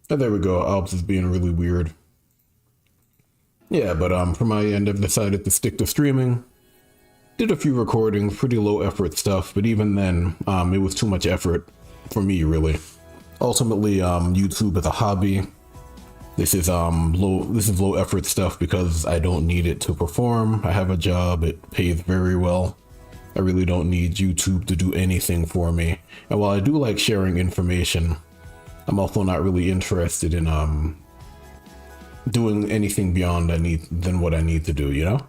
And there we go. Alps is being really weird. Yeah, but for my end, I've decided to stick to streaming. Did a few recordings, pretty low effort stuff, but even then, it was too much effort for me, really. Ultimately, YouTube is a hobby. This is low effort stuff because I don't need it to perform. I have a job, it pays very well. I really don't need YouTube to do anything for me. And while I do like sharing information, I'm also not really interested in doing anything beyond than what I need to do, you know?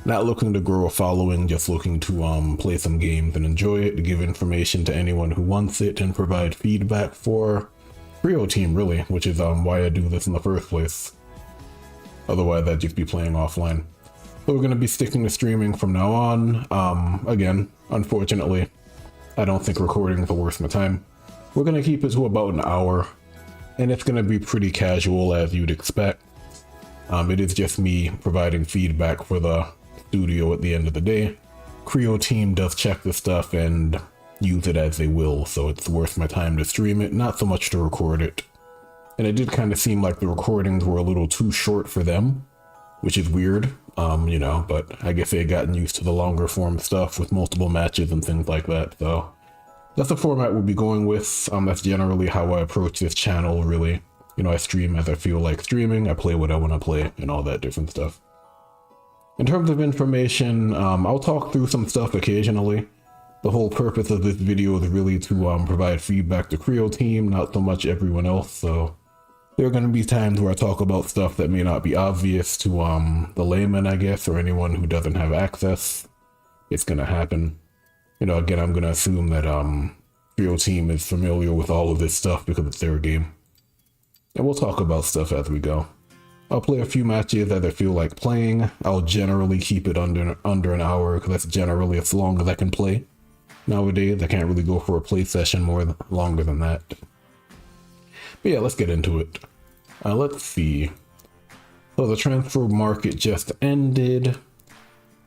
Not looking to grow a following, just looking to play some games and enjoy it, to give information to anyone who wants it and provide feedback for Creo Team, really, which is why I do this in the first place. Otherwise, I'd just be playing offline. So we're going to be sticking to streaming from now on. Again, unfortunately, I don't think recording is worth my time. We're going to keep it to about an hour, and it's going to be pretty casual as you'd expect. It is just me providing feedback for the studio at the end of the day. Creo Team does check the stuff and use it as they will, so it's worth my time to stream it, not so much to record it. And it did kind of seem like the recordings were a little too short for them, which is weird, you know, but I guess they had gotten used to the longer form stuff with multiple matches and things like that, so that's the format we'll be going with. That's generally how I approach this channel, really. You know, I stream as I feel like streaming, I play what I want to play, and all that different stuff. In terms of information, I'll talk through some stuff occasionally. The whole purpose of this video is really to provide feedback to Creo Team, not so much everyone else, so there are going to be times where I talk about stuff that may not be obvious to the layman, I guess, or anyone who doesn't have access. It's going to happen. You know, again, I'm going to assume that Creo Team is familiar with all of this stuff because it's their game. And we'll talk about stuff as we go. I'll play a few matches as I feel like playing. I'll generally keep it under an hour because that's generally as long as I can play. Nowadays, I can't really go for a play session longer than that. But yeah, let's get into it. Let's see. So the transfer market just ended.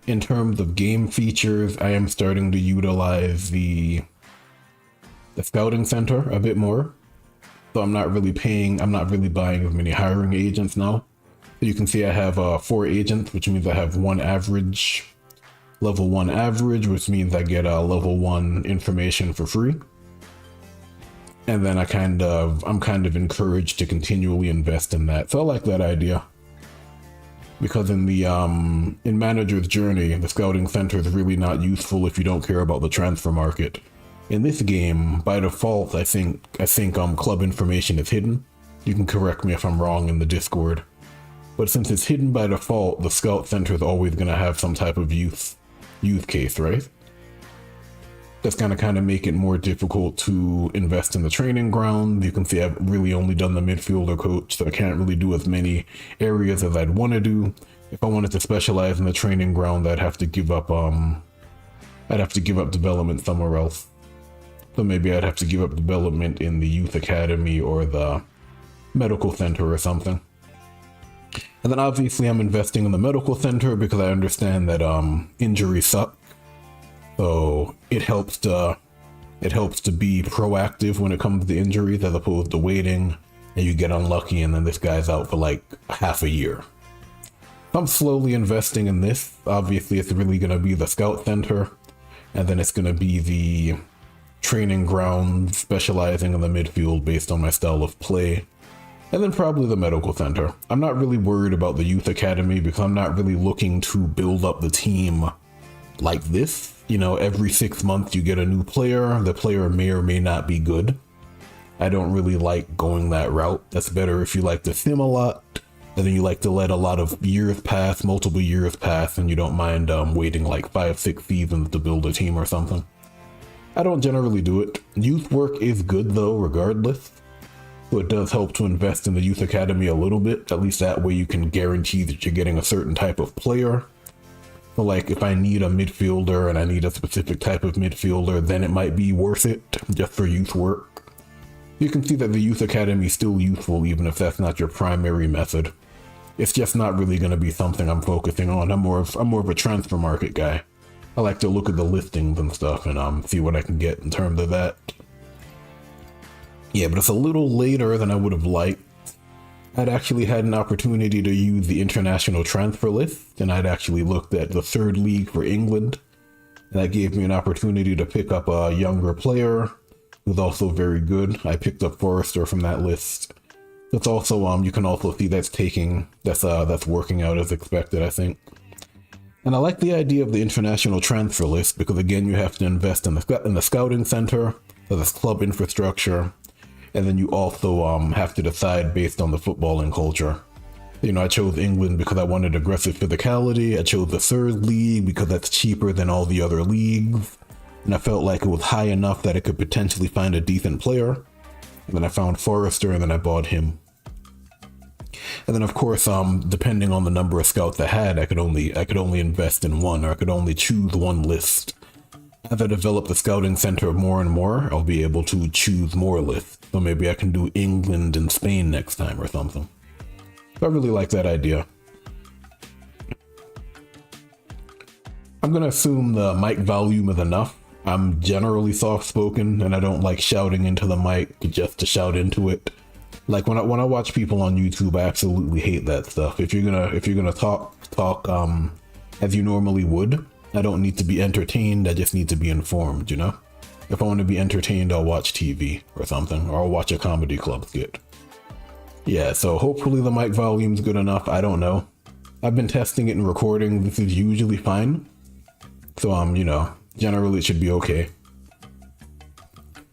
In terms of game features, I am starting to utilize the scouting center a bit more. So I'm not really buying as many hiring agents now. So you can see I have 4 agents, which means I have level 1 average, which means I get level 1 information for free. And then I'm kind of encouraged to continually invest in that. So I like that idea. Because in Manager's Journey, the scouting center is really not useful if you don't care about the transfer market. In this game, by default, I think club information is hidden. You can correct me if I'm wrong in the Discord. But since it's hidden by default, the scout center is always going to have some type of use case, right? That's going to kind of make it more difficult to invest in the training ground. You can see I've really only done the midfielder coach, so I can't really do as many areas as I'd want to do. If I wanted to specialize in the training ground, I'd have to give up development somewhere else. So maybe I'd have to give up development in the youth academy or the medical center or something. And then obviously I'm investing in the medical center because I understand that injuries suck. So it helps to be proactive when it comes to injuries as opposed to waiting and you get unlucky and then this guy's out for like half a year. I'm slowly investing in this. Obviously it's really going to be the scout center, and then it's going to be the training ground specializing in the midfield based on my style of play, and then probably the medical center. I'm not really worried about the youth academy because I'm not really looking to build up the team like this. You know, every 6 months you get a new player. The player may or may not be good. I don't really like going that route. That's better if you like to sim a lot, and then you like to let a lot of years pass, multiple years pass, and you don't mind waiting like 5-6 seasons to build a team or something. I don't generally do it. Youth work is good though, regardless. So it does help to invest in the youth academy a little bit. At least that way you can guarantee that you're getting a certain type of player. So like if I need a midfielder and I need a specific type of midfielder, then it might be worth it just for youth work. You can see that the youth academy is still useful even if that's not your primary method. It's just not really going to be something I'm focusing on. I'm more of a transfer market guy. I like to look at the listings and stuff and see what I can get in terms of that. Yeah, but it's a little later than I would have liked. I'd actually had an opportunity to use the international transfer list, and I'd actually looked at the third league for England, and that gave me an opportunity to pick up a younger player who's also very good. I picked up Forrester from that list. That's also you can also see that's working out as expected, I think. And I like the idea of the international transfer list because again, you have to invest in the scouting center, so this club infrastructure, and then you also have to decide based on the footballing culture. You know, I chose England because I wanted aggressive physicality. I chose the third league because that's cheaper than all the other leagues, and I felt like it was high enough that I could potentially find a decent player. And then I found Forrester, and then I bought him. And then of course, depending on the number of scouts I had, I could only invest in one, or I could only choose one list. As I develop the scouting center more and more, I'll be able to choose more lists. So maybe I can do England and Spain next time or something. So I really like that idea. I'm gonna assume the mic volume is enough. I'm generally soft-spoken and I don't like shouting into the mic just to shout into it. Like when I watch people on YouTube, I absolutely hate that stuff. If you're gonna talk as you normally would, I don't need to be entertained, I just need to be informed, you know? If I want to be entertained, I'll watch TV or something, or I'll watch a comedy club skit. Yeah, so hopefully the mic volume's good enough, I don't know. I've been testing it and recording, this is usually fine. So you know, generally it should be okay.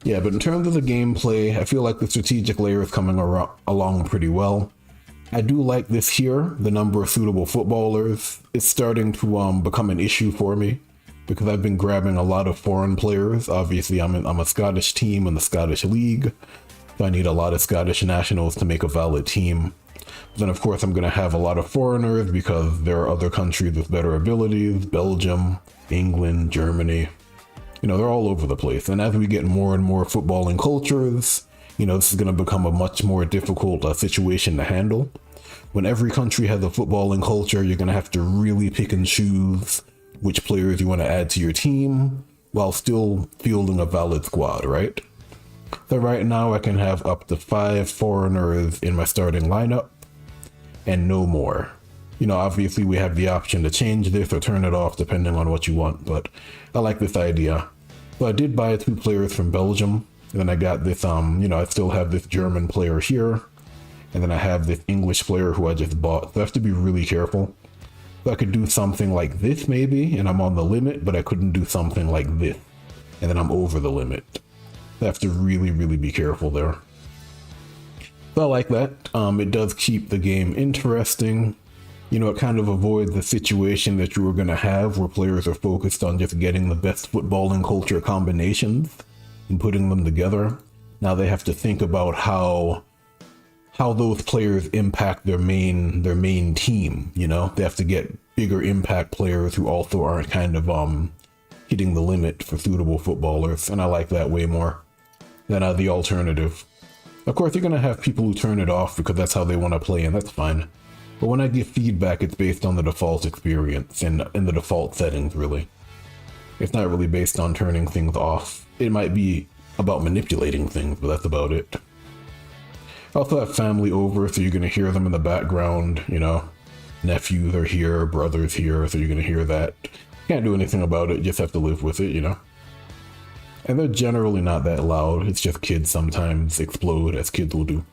Yeah, but in terms of the gameplay, I feel like the strategic layer is coming along pretty well. I do like this here, the number of suitable footballers. It's starting to become an issue for me because I've been grabbing a lot of foreign players. Obviously, I'm a Scottish team in the Scottish League, so I need a lot of Scottish nationals to make a valid team. But then, of course, I'm going to have a lot of foreigners because there are other countries with better abilities, Belgium, England, Germany. You know, they're all over the place. And as we get more and more footballing cultures, you know, this is going to become a much more difficult situation to handle. When every country has a footballing culture, you're going to have to really pick and choose which players you want to add to your team while still fielding a valid squad, right? So right now I can have up to 5 foreigners in my starting lineup and no more. You know, obviously we have the option to change this or turn it off depending on what you want, but I like this idea. So I did buy 2 players from Belgium, and then I got this, you know, I still have this German player here, and then I have this English player who I just bought, so I have to be really careful. So I could do something like this maybe, and I'm on the limit, but I couldn't do something like this, and then I'm over the limit. So I have to really, really be careful there. So I like that. It does keep the game interesting. You know, it kind of avoids the situation that you were going to have where players are focused on just getting the best footballing culture combinations and putting them together. Now they have to think about how those players impact their main team, you know? They have to get bigger impact players who also aren't kind of hitting the limit for suitable footballers, and I like that way more than the alternative. Of course, you're going to have people who turn it off because that's how they want to play, and that's fine. But when I give feedback, it's based on the default experience and in the default settings, really. It's not really based on turning things off. It might be about manipulating things, but that's about it. I also have family over, so you're going to hear them in the background, you know. Nephews are here, brothers here, so you're going to hear that. Can't do anything about it, just have to live with it, you know. And they're generally not that loud, it's just kids sometimes explode, as kids will do.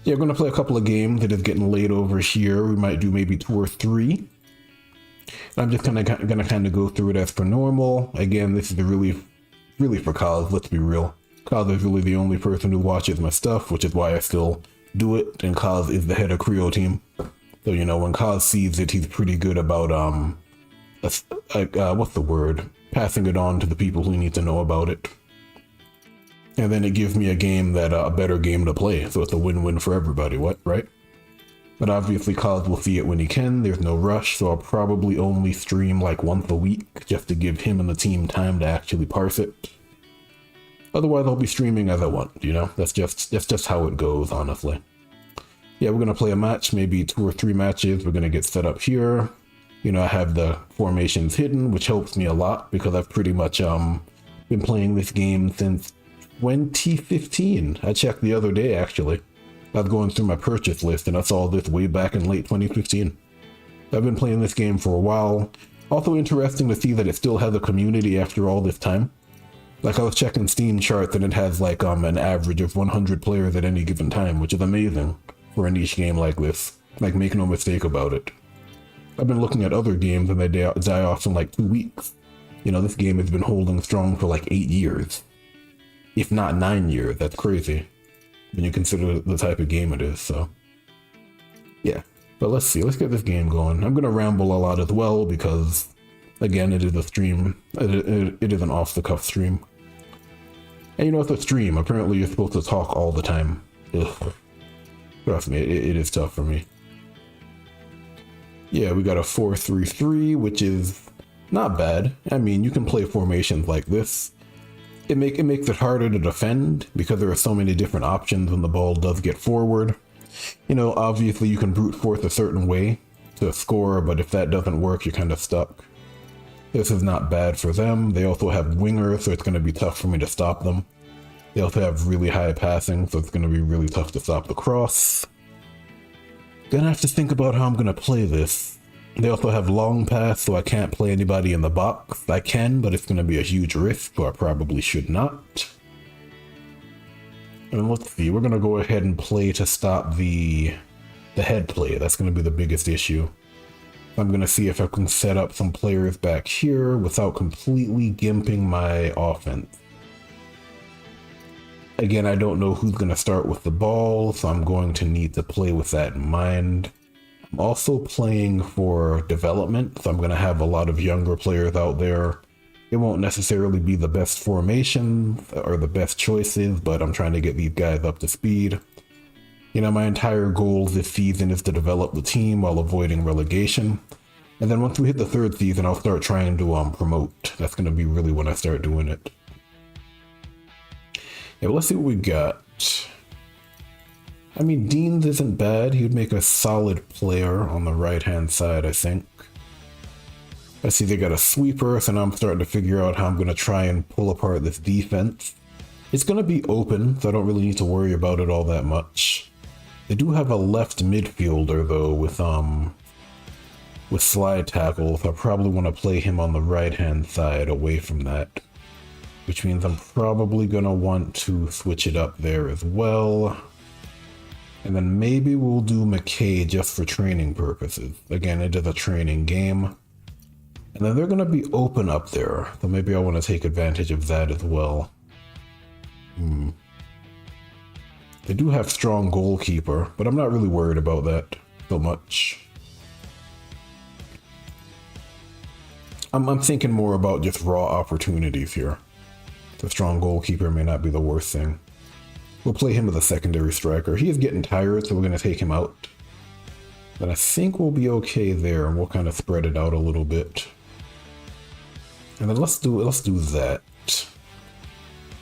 Yeah, we're going to play a couple of games. It is getting late over here. We might do maybe 2 or 3. And I'm just going to kind of go through it as per normal. Again, this is really for Kaz, let's be real. Kaz is really the only person who watches my stuff, which is why I still do it. And Kaz is the head of Creo team. So, you know, when Kaz sees it, he's pretty good about, what's the word? Passing it on to the people who need to know about it. And then it gives me a game that a better game to play, so it's a win-win for everybody, right? But obviously Kaz will see it when he can, there's no rush, so I'll probably only stream like once a week, just to give him and the team time to actually parse it. Otherwise I'll be streaming as I want, you know? That's just how it goes, honestly. Yeah, we're gonna play a match, maybe 2 or 3 matches, we're gonna get set up here. You know, I have the formations hidden, which helps me a lot, because I've pretty much been playing this game since 2015. I checked the other day, actually. I was going through my purchase list and I saw this way back in late 2015. I've been playing this game for a while. Also interesting to see that it still has a community after all this time. Like, I was checking Steam charts and it has like an average of 100 players at any given time, which is amazing for a niche game like this. Like, make no mistake about it. I've been looking at other games and they die off in like 2 weeks. You know, this game has been holding strong for like 8 years. If not 9 years. That's crazy when you consider the type of game it is, so. Yeah. But let's see, let's get this game going. I'm gonna ramble a lot as well because, again, it is a stream. It is an off-the-cuff stream. And you know, it's a stream. Apparently you're supposed to talk all the time. Ugh. Trust me, it is tough for me. Yeah, we got a 4-3-3, which is not bad. I mean, you can play formations like this. It makes it harder to defend because there are so many different options when the ball does get forward. You know, obviously you can brute force a certain way to score, but if that doesn't work, you're kind of stuck. This is not bad for them. They also have wingers, so it's going to be tough for me to stop them. They also have really high passing, so it's going to be really tough to stop the cross. Gonna have to think about how I'm going to play this. They also have long pass, so I can't play anybody in the box. I can, but it's going to be a huge risk, so I probably should not. And let's see, we're going to go ahead and play to stop the head play. That's going to be the biggest issue. I'm going to see if I can set up some players back here without completely gimping my offense. Again, I don't know who's going to start with the ball, so I'm going to need to play with that in mind. I'm also playing for development, so I'm going to have a lot of younger players out there. It won't necessarily be the best formation or the best choices, but I'm trying to get these guys up to speed. You know, my entire goal this season is to develop the team while avoiding relegation. And then once we hit the 3rd season, I'll start trying to promote. That's going to be really when I start doing it. Yeah, let's see what we got. I mean, Deans isn't bad. He would make a solid player on the right-hand side, I think. I see they got a sweeper, so now I'm starting to figure out how I'm going to try and pull apart this defense. It's going to be open, so I don't really need to worry about it all that much. They do have a left midfielder, though, with slide tackles. I probably want to play him on the right-hand side away from that. Which means I'm probably going to want to switch it up there as well. And then maybe we'll do McKay just for training purposes. Again, it is a training game. And then they're going to be open up there, so maybe I want to take advantage of that as well. They do have strong goalkeeper, but I'm not really worried about that so much. I'm thinking more about just raw opportunities here. The strong goalkeeper may not be the worst thing. We'll play him as a secondary striker. He is getting tired, so we're going to take him out. But I think we'll be okay there, and we'll kind of spread it out a little bit. And then let's do that.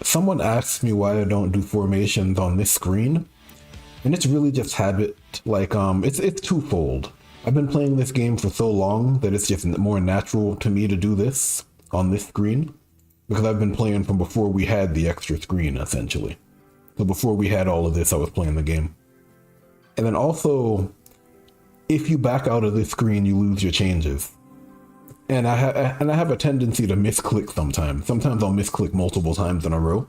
Someone asked me why I don't do formations on this screen, and it's really just habit. Like, it's twofold. I've been playing this game for so long that it's just more natural to me to do this on this screen, because I've been playing from before we had the extra screen, essentially. So before we had all of this, I was playing the game. And then also, if you back out of this screen, you lose your changes. And I have a tendency to misclick sometimes. Sometimes I'll misclick multiple times in a row.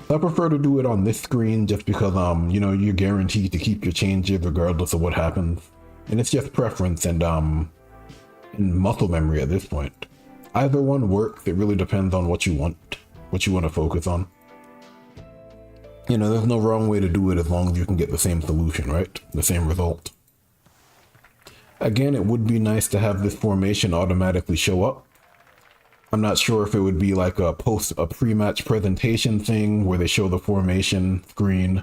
I prefer to do it on this screen just because, you know, you're guaranteed to keep your changes regardless of what happens. And it's just preference and muscle memory at this point. Either one works. It really depends on what you want to focus on. You know, there's no wrong way to do it as long as you can get the same solution, right? The same result. Again, it would be nice to have this formation automatically show up. I'm not sure if it would be like a pre-match presentation thing where they show the formation screen,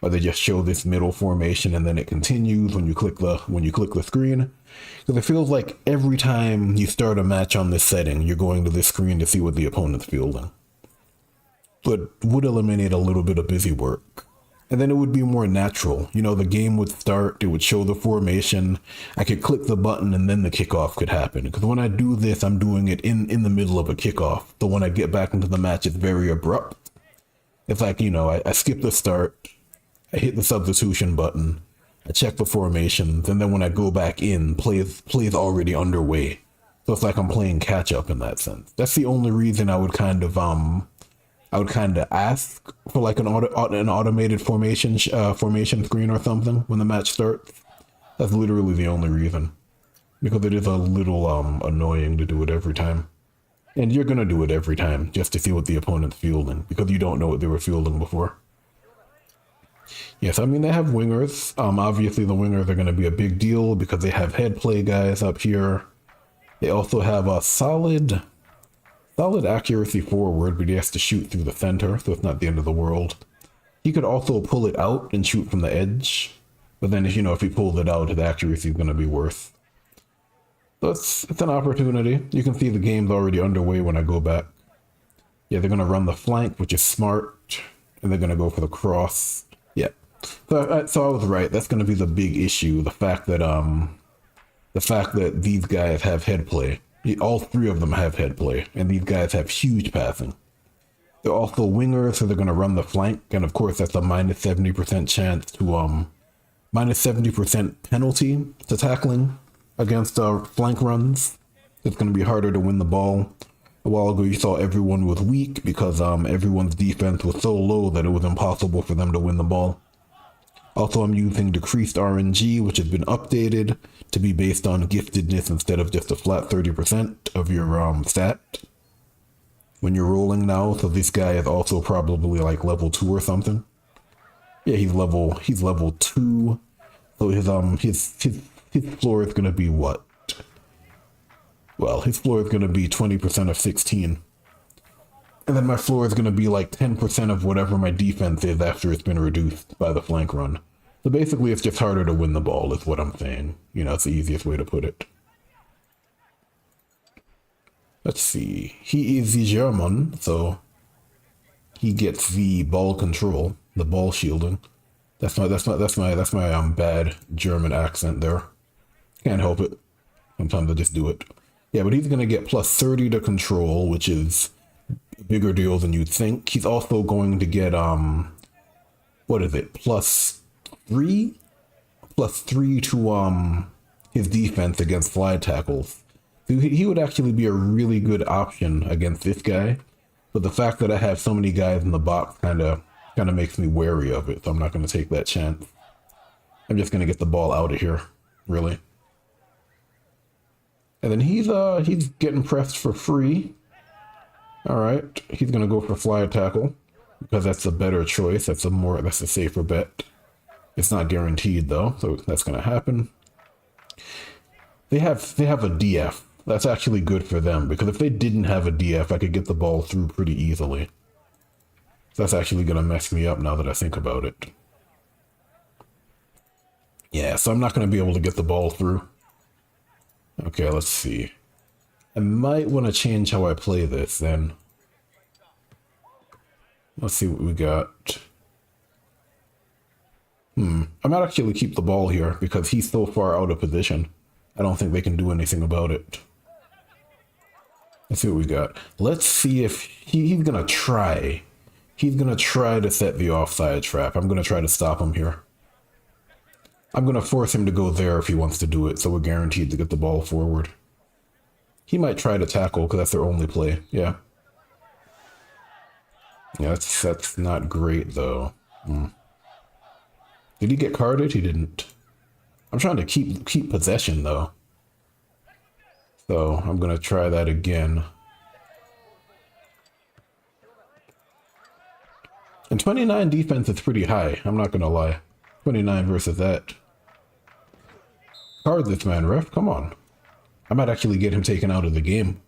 or they just show this middle formation and then it continues when you click the screen. Because it feels like every time you start a match on this setting, you're going to this screen to see what the opponent's fielding. So it would eliminate a little bit of busy work. And then it would be more natural. You know, the game would start, it would show the formation, I could click the button and then the kickoff could happen. Because when I do this, I'm doing it in the middle of a kickoff. So when I get back into the match, it's very abrupt. It's like, you know, I skip the start, I hit the substitution button, I check the formations, and then when I go back in, play's already underway. So it's like I'm playing catch up in that sense. That's the only reason I would kind of ask for like an automated formation screen or something when the match starts. That's literally the only reason, because it is a little annoying to do it every time. And you're gonna do it every time just to see what the opponent's fielding, because you don't know what they were fielding before. Yes, I mean, they have wingers. Obviously the wingers are gonna be a big deal because they have head play guys up here. They also have a solid accuracy forward, but he has to shoot through the center, so it's not the end of the world. He could also pull it out and shoot from the edge, but then, you know, if he pulls it out, his accuracy is going to be worse. So it's an opportunity. You can see the game's already underway when I go back. Yeah, they're going to run the flank, which is smart, and they're going to go for the cross. Yeah. So I was right. That's going to be the big issue, the fact that these guys have head play. All three of them have head play, and these guys have huge passing. They're also wingers, so they're going to run the flank, and of course that's a minus 70% chance to minus 70% penalty to tackling against flank runs. It's going to be harder to win the ball. A while ago you saw everyone was weak because everyone's defense was so low that it was impossible for them to win the ball. Also, I'm using decreased RNG, which has been updated to be based on giftedness instead of just a flat 30% of your stat when you're rolling now. So this guy is also probably like level 2 or something. Yeah, he's level 2. So his floor is gonna be what? Well, his floor is gonna be 20% of 16. And then my floor is gonna be like 10% of whatever my defense is after it's been reduced by the flank run. So basically it's just harder to win the ball is what I'm saying. You know, it's the easiest way to put it. Let's see. He is the German, so he gets the ball control, the ball shielding. That's my bad German accent there. Can't help it. Sometimes I just do it. Yeah, but he's gonna get plus 30 to control, which is a bigger deal than you'd think. He's also going to get what is it? Plus 3 to his defense against slide tackles. So he would actually be a really good option against this guy. But the fact that I have so many guys in the box kind of makes me wary of it. So I'm not going to take that chance. I'm just going to get the ball out of here, really. And then he's getting pressed for free. All right, he's going to go for slide tackle because that's a better choice. That's a safer bet. It's not guaranteed though, so that's going to happen. They have a DF. That's actually good for them, because if they didn't have a DF, I could get the ball through pretty easily. So that's actually going to mess me up now that I think about it. Yeah, so I'm not going to be able to get the ball through. Okay, let's see. I might want to change how I play this then. Let's see what we got. I might actually keep the ball here because he's so far out of position. I don't think they can do anything about it. Let's see what we got. Let's see if he's gonna try. He's gonna try to set the offside trap. I'm gonna try to stop him here. I'm gonna force him to go there if he wants to do it, so we're guaranteed to get the ball forward. He might try to tackle because that's their only play. Yeah. Yeah, that's not great though. Did he get carded? He didn't. I'm trying to keep possession though. So I'm gonna try that again. And 29 defense is pretty high, I'm not gonna lie. 29 versus that. Card this man, ref, come on. I might actually get him taken out of the game.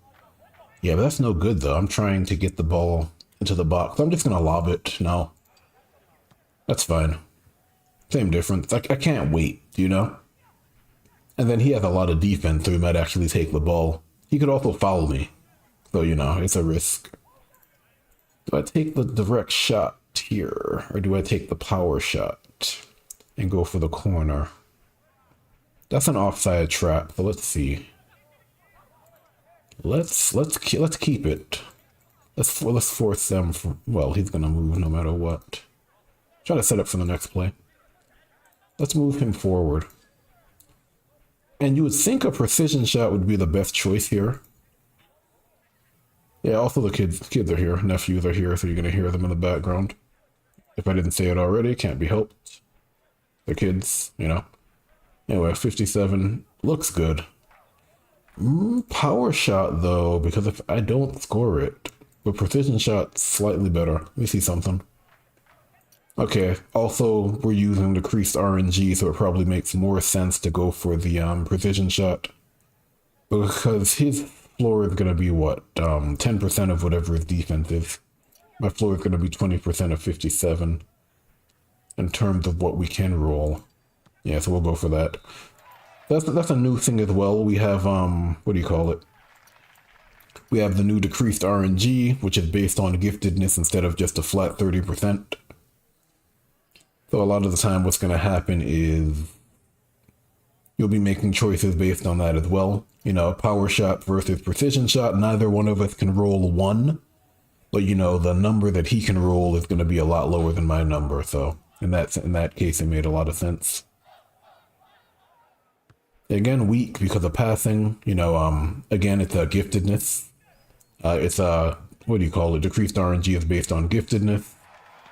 Yeah, but that's no good though. I'm trying to get the ball into the box. I'm just gonna lob it now. That's fine. Same difference. I can't wait, you know? And then he has a lot of defense, so he might actually take the ball. He could also foul me. So, you know, it's a risk. Do I take the direct shot here? Or do I take the power shot and go for the corner? That's an offside trap, so let's see. Let's keep it. Let's force them. Well, he's gonna move no matter what. Try to set up for the next play. Let's move him forward. And you would think a precision shot would be the best choice here. Yeah, also the kids are here, nephews are here, so you're gonna hear them in the background. If I didn't say it already, can't be helped. The kids, you know. Anyway, 57 looks good. Power shot though, because if I don't score it, but precision shot slightly better. Let me see something. Okay, also we're using decreased RNG, so it probably makes more sense to go for the precision shot. Because his floor is going to be what? 10% of whatever his defense is. My floor is going to be 20% of 57 in terms of what we can roll. Yeah, so we'll go for that. That's a new thing as well. We have, what do you call it? We have the new decreased RNG, which is based on giftedness instead of just a flat 30%. So a lot of the time what's going to happen is you'll be making choices based on that as well. You know, power shot versus precision shot, neither one of us can roll 1. But, you know, the number that he can roll is going to be a lot lower than my number. So in that case, it made a lot of sense. Again, weak because of passing. You know, again, it's a giftedness. It's a, what do you call it? Decreased RNG is based on giftedness.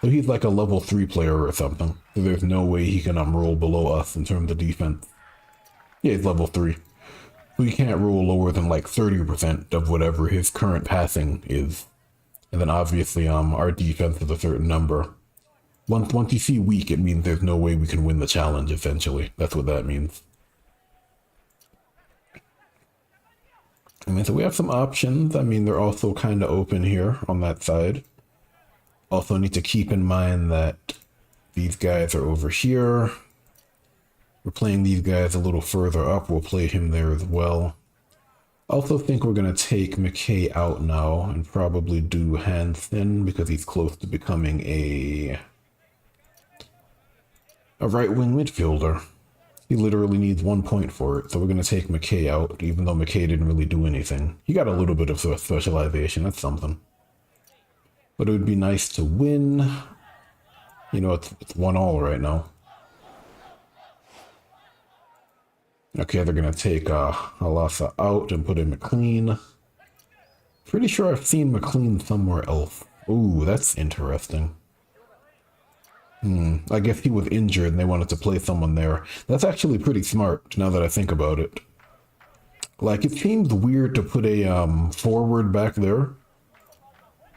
So he's like a level 3 player or something. So there's no way he can roll below us in terms of defense. Yeah, he's level 3. So he can't roll lower than like 30% of whatever his current passing is. And then obviously our defense is a certain number. Once you see weak, it means there's no way we can win the challenge, essentially. That's what that means. I mean, so we have some options. I mean, they're also kind of open here on that side. Also need to keep in mind that these guys are over here. We're playing these guys a little further up. We'll play him there as well. Also think we're going to take McKay out now and probably do Hansen because he's close to becoming a right-wing midfielder. He literally needs 1 point for it, so we're going to take McKay out, even though McKay didn't really do anything. He got a little bit of specialization, that's something. But it would be nice to win. You know, it's 1-1 right now. Okay, they're going to take Halassa out and put in McLean. Pretty sure I've seen McLean somewhere else. Ooh, that's interesting. I guess he was injured and they wanted to play someone there. That's actually pretty smart, now that I think about it. Like, it seems weird to put a forward back there.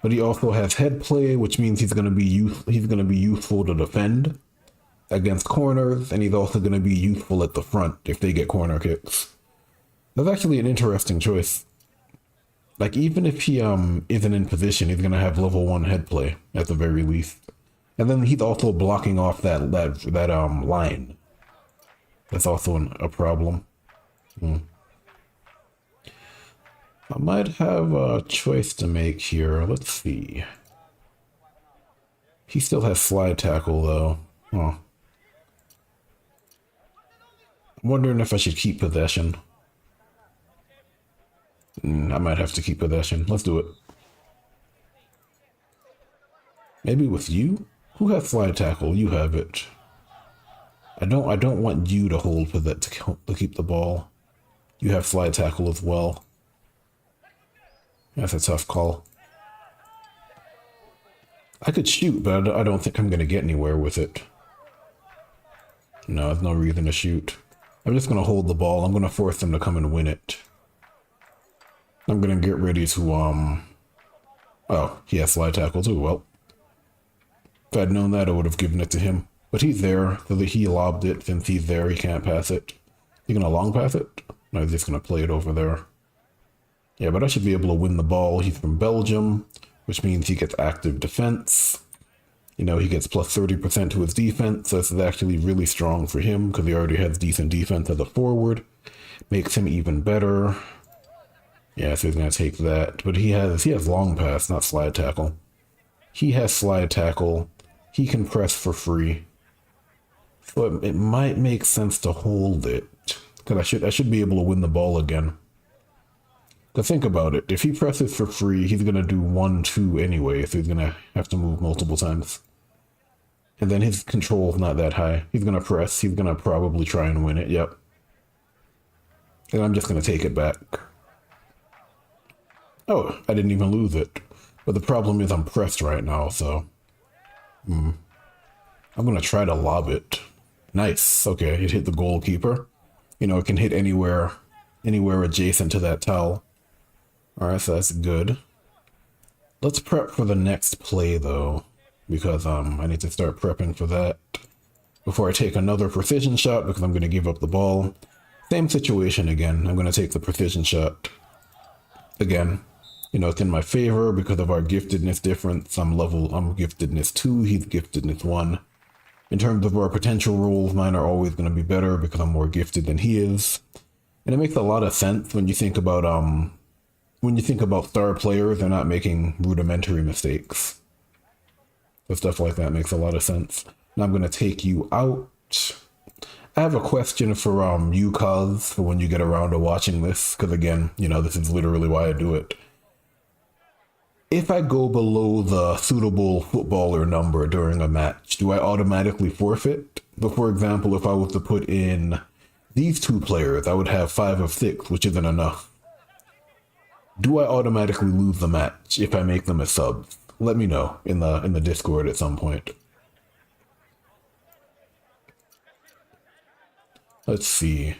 But he also has head play, which means he's going to be useful to defend against corners, and he's also going to be useful at the front if they get corner kicks. That's actually an interesting choice. Like, even if he isn't in position, he's going to have level 1 head play at the very least. And then he's also blocking off that line. That's also a problem. I might have a choice to make here. Let's see. He still has slide tackle though. Huh. I'm wondering if I should keep possession. I might have to keep possession. Let's do it. Maybe with you? Who has slide tackle? You have it. I don't want you to hold for that to keep the ball. You have slide tackle as well. That's a tough call. I could shoot, but I don't think I'm going to get anywhere with it. No, there's no reason to shoot. I'm just going to hold the ball. I'm going to force them to come and win it. I'm going to get ready to, Oh, he has slide tackle too. Well, if I'd known that, I would have given it to him. But he's there, so that he lobbed it. Since he's there, he can't pass it. You going to long pass it? No, he's just going to play it over there. Yeah, but I should be able to win the ball. He's from Belgium, which means he gets active defense. You know, he gets plus 30% to his defense. So this is actually really strong for him because he already has decent defense as a forward. Makes him even better. Yeah, so he's going to take that. But he has long pass, not slide tackle. He has slide tackle. He can press for free. So it might make sense to hold it. Because I should be able to win the ball again. Because think about it. If he presses for free, he's going to do 1-2 anyway, so he's going to have to move multiple times. And then his control is not that high. He's going to press. He's going to probably try and win it. Yep. And I'm just going to take it back. Oh, I didn't even lose it. But the problem is I'm pressed right now, so... I'm going to try to lob it. Nice. Okay, it hit the goalkeeper. You know, it can hit anywhere adjacent to that towel. Alright, so that's good. Let's prep for the next play, though. Because I need to start prepping for that. Before I take another precision shot, because I'm going to give up the ball. Same situation again. I'm going to take the precision shot. Again. You know, it's in my favor because of our giftedness difference. I'm giftedness 2, he's giftedness 1. In terms of our potential rolls, mine are always going to be better because I'm more gifted than he is. And it makes a lot of sense when you think about star players, they're not making rudimentary mistakes. So stuff like that makes a lot of sense. Now I'm going to take you out. I have a question for you, Cuz, for when you get around to watching this, because again, you know, this is literally why I do it. If I go below the suitable footballer number during a match, do I automatically forfeit? But for example, if I was to put in these 2 players, I would have 5 of 6, which isn't enough. Do I automatically lose the match if I make them a sub? Let me know in the Discord at some point. Let's see.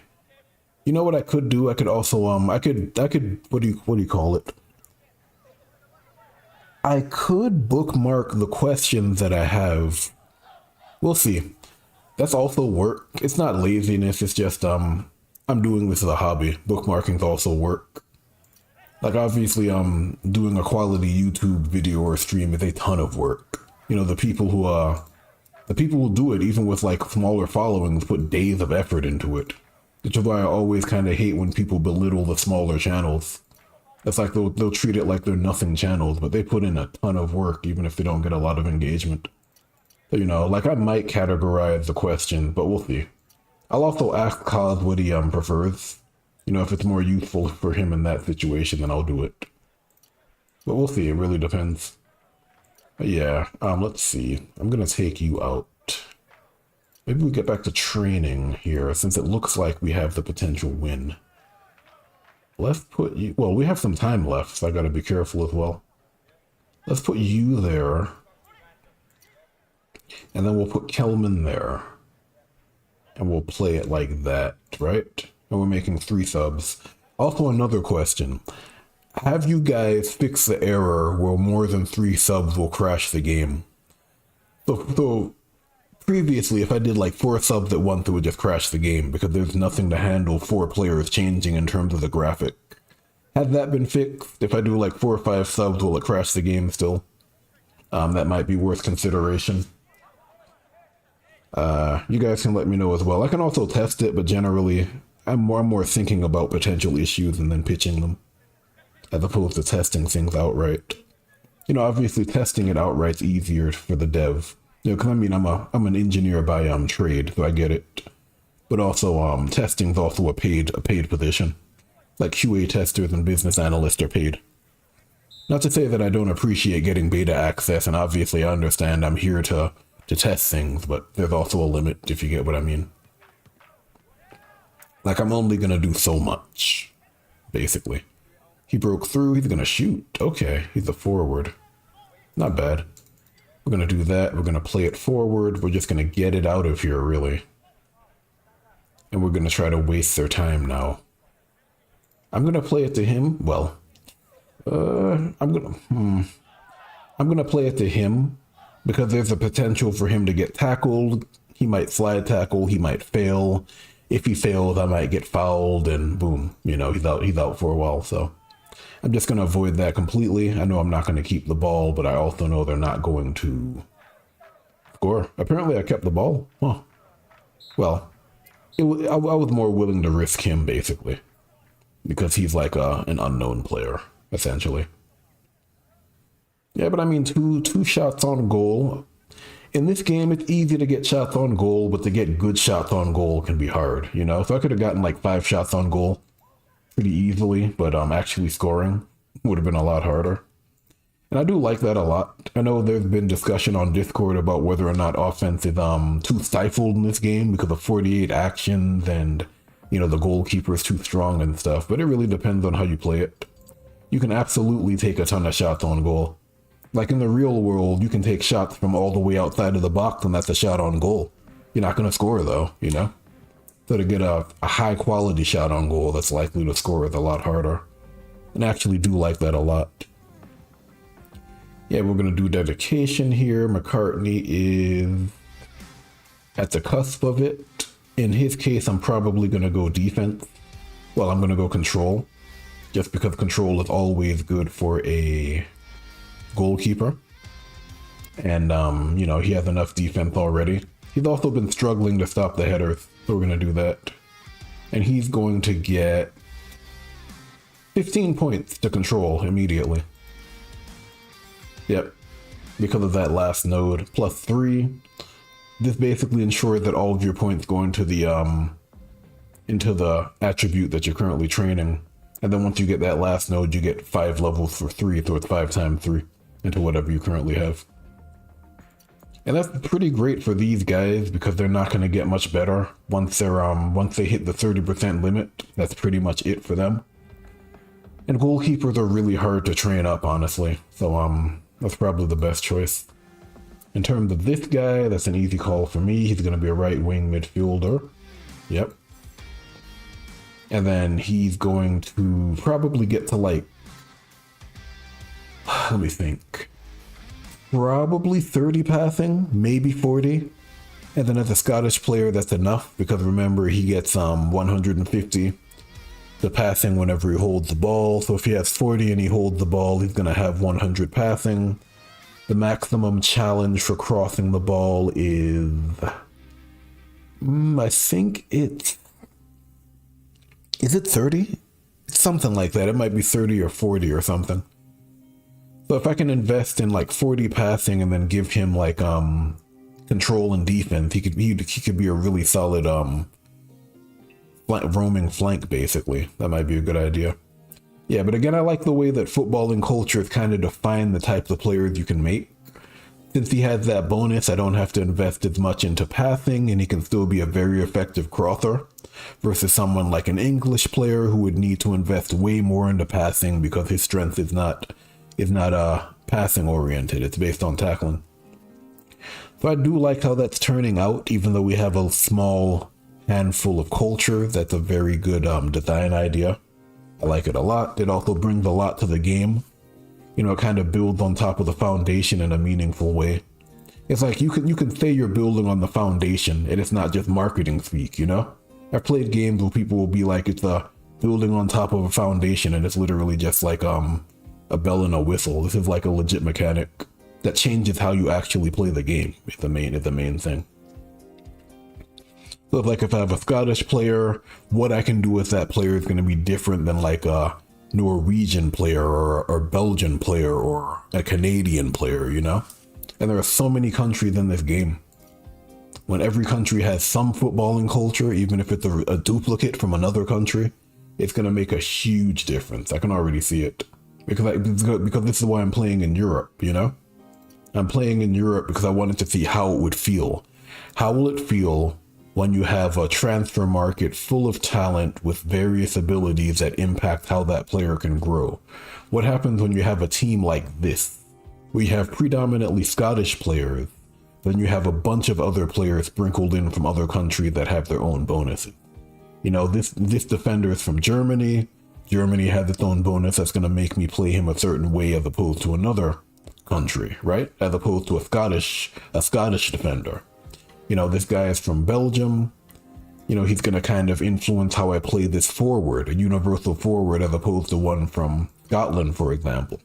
You know what I could do? I could also I could what do you call it? I could bookmark the questions that I have. We'll see. That's also work. It's not laziness, it's just I'm doing this as a hobby. Bookmarking's also work. Like obviously doing a quality YouTube video or stream is a ton of work. You know, the people who do it, even with like smaller followings, put days of effort into it. Which is why I always kind of hate when people belittle the smaller channels. It's like they'll treat it like they're nothing channels, but they put in a ton of work even if they don't get a lot of engagement. So, you know, like I might categorize the question, but we'll see. I'll also ask Cos what he prefers. You know, if it's more useful for him in that situation, then I'll do it. But we'll see, it really depends. But yeah, let's see. I'm gonna take you out. Maybe we get back to training here, since it looks like we have the potential win. Let's put you... Well, we have some time left, so I gotta be careful as well. Let's put you there. And then we'll put Kelman there. And we'll play it like that, right? And we're making 3 subs. Also, another question. Have you guys fixed the error where more than 3 subs will crash the game? So previously, if I did like 4 subs at once, it would just crash the game because there's nothing to handle 4 players changing in terms of the graphic. Has that been fixed? If I do like 4 or 5 subs, will it crash the game still? That might be worth consideration. You guys can let me know as well. I can also test it, but generally, I'm more thinking about potential issues and then pitching them, as opposed to testing things outright. You know, obviously testing it outright's easier for the dev. You know, because I mean, I'm an engineer by trade, so I get it. But also, testing's also a paid position. Like QA testers and business analysts are paid. Not to say that I don't appreciate getting beta access, and obviously I understand I'm here to test things, but there's also a limit, if you get what I mean. Like, I'm only gonna do so much, basically. He broke through, he's gonna shoot. Okay, he's a forward. Not bad. We're gonna do that, we're gonna play it forward, we're just gonna get it out of here, really. And we're gonna try to waste their time now. I'm gonna play it to him, well, I'm gonna play it to him, because there's a potential for him to get tackled. He might slide tackle, he might fail. If he fails, I might get fouled, and boom, you know, he's out for a while, so. I'm just going to avoid that completely. I know I'm not going to keep the ball, but I also know they're not going to score. Apparently I kept the ball. Huh. Well, I was more willing to risk him, basically. Because he's like an unknown player, essentially. Yeah, but I mean, two shots on goal. In this game, it's easy to get shots on goal, but to get good shots on goal can be hard, you know? So I could have gotten like 5 shots on goal. pretty easily, but actually scoring would have been a lot harder. And I do like that a lot. I know there's been discussion on Discord about whether or not offense is too stifled in this game because of 48 actions and, you know, the goalkeeper is too strong and stuff, but it really depends on how you play it. You can absolutely take a ton of shots on goal. Like in the real world, you can take shots from all the way outside of the box and that's a shot on goal. You're not going to score though, you know? So to get a high quality shot on goal that's likely to score is a lot harder. And I actually do like that a lot. Yeah, we're going to do dedication here. McCartney is at the cusp of it. In his case, I'm probably going to go defense. Well, I'm going to go control. Just because control is always good for a goalkeeper. And, you know, he has enough defense already. He's also been struggling to stop the headers, so we're going to do that. And he's going to get 15 points to control immediately. Yep, because of that last node, plus 3. This basically ensures that all of your points go into the attribute that you're currently training. And then once you get that last node, you get 5 levels for 3, so it's 5 times 3 into whatever you currently have. And that's pretty great for these guys because they're not going to get much better once they hit the 30% limit. That's pretty much it for them. And goalkeepers are really hard to train up, honestly. So that's probably the best choice. In terms of this guy, that's an easy call for me. He's going to be a right wing midfielder. Yep. And then he's going to probably get to like, let me think, probably 30 passing, maybe 40. And then as a Scottish player, that's enough because remember he gets 150 the passing whenever he holds the ball. So if he has 40 and he holds the ball, he's going to have 100 passing. The maximum challenge for crossing the ball is, I think is it 30? Something like that. It might be 30 or 40 or something. So if I can invest in like 40 passing and then give him like control and defense, he could be a really solid roaming flank, basically. That might be a good idea. Yeah, but again, I like the way that footballing culture has kind of defined the types of players you can make. Since he has that bonus, I don't have to invest as much into passing, and he can still be a very effective crosser, versus someone like an English player who would need to invest way more into passing because his strength is not passing oriented. It's based on tackling. So I do like how that's turning out, even though we have a small handful of culture. That's a very good design idea. I like it a lot. It also brings a lot to the game. You know, it kind of builds on top of the foundation in a meaningful way. It's like you can say you're building on the foundation and it's not just marketing speak, you know? I've played games where people will be like it's a building on top of a foundation and it's literally just like a bell and a whistle. This is like a legit mechanic that changes how you actually play the game. It's the main thing. So like if I have a Scottish player, what I can do with that player is going to be different than like a Norwegian player or Belgian player or a Canadian player, you know? And there are so many countries in this game. When every country has some footballing culture, even if it's a duplicate from another country, it's going to make a huge difference. I can already see it. Because this is why I'm playing in Europe, you know? I'm playing in Europe because I wanted to see how it would feel. How will it feel when you have a transfer market full of talent with various abilities that impact how that player can grow? What happens when you have a team like this? We have predominantly Scottish players, then you have a bunch of other players sprinkled in from other countries that have their own bonuses. You know, this defender is from Germany. Germany has its own bonus that's going to make me play him a certain way as opposed to another country, right? As opposed to a Scottish defender. You know, this guy is from Belgium. You know, he's going to kind of influence how I play this forward, a universal forward as opposed to one from Scotland, for example.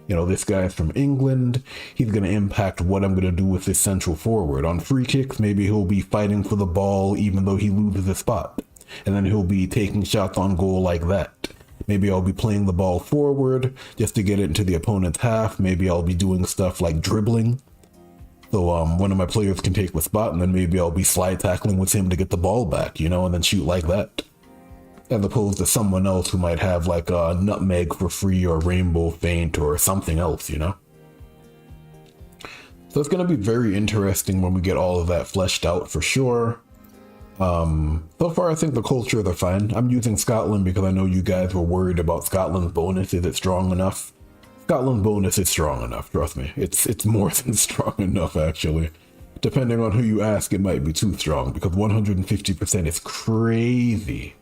You know, this guy is from England. He's going to impact what I'm going to do with this central forward. On free kicks, maybe he'll be fighting for the ball even though he loses a spot. And then he'll be taking shots on goal like that. Maybe I'll be playing the ball forward just to get it into the opponent's half. Maybe I'll be doing stuff like dribbling. So one of my players can take the spot and then maybe I'll be slide tackling with him to get the ball back, you know, and then shoot like that. as opposed to someone else who might have like a nutmeg for free or rainbow feint or something else, you know? So it's going to be very interesting when we get all of that fleshed out for sure. So far I think the cultures are fine. I'm using Scotland because I know you guys were worried about Scotland's bonus. Is it strong enough? Scotland's bonus is strong enough, trust me. It's more than strong enough, actually. Depending on who you ask, it might be too strong because 150% is crazy.